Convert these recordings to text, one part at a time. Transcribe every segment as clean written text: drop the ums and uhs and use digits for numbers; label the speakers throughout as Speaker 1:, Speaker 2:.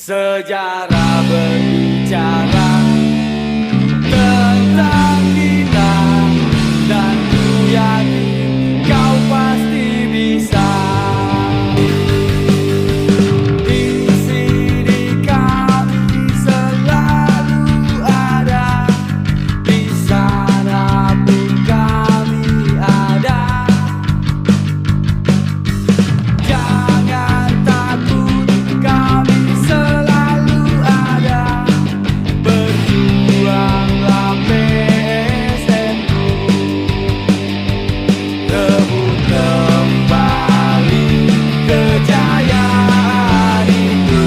Speaker 1: Sejarah berbicara tentang kita, dan ku yakin kau pasti bisa. Di sini kami selalu ada, di sana pun kami ada. Jangan takut, kami selalu ada. Berjuanglah PSNU, rebut kembali kejayaan itu.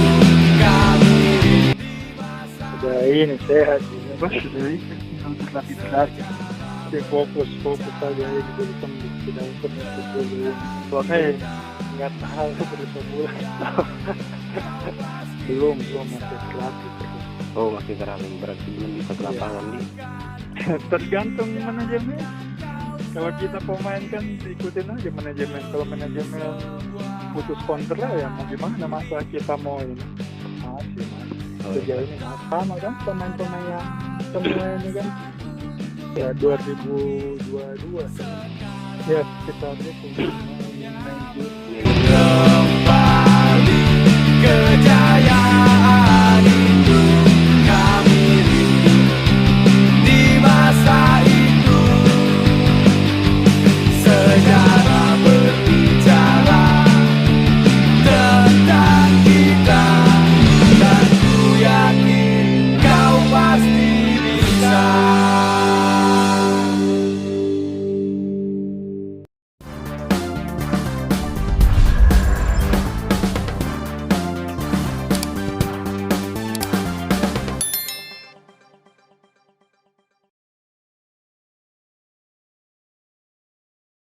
Speaker 1: Kami di masa
Speaker 2: Udah ini sehat ini apa sudah ini terlatih dia fokus aja ini jadi sembuh tidak usah dulu nggak tahu berapa bulan belum masih terlatih
Speaker 3: Oh, masih terlalu berarti belum bisa ke lapangan nih.
Speaker 2: tergantung manajemen. Kalau kita pemain kan ikutin aja manajemen. Kalau manajemen putus kontrak ya mau gimana, masa kita mau ini masih sejauh ini sama kan pemain-pemain yang semua ini kan ya 2022 ya sekitar itu main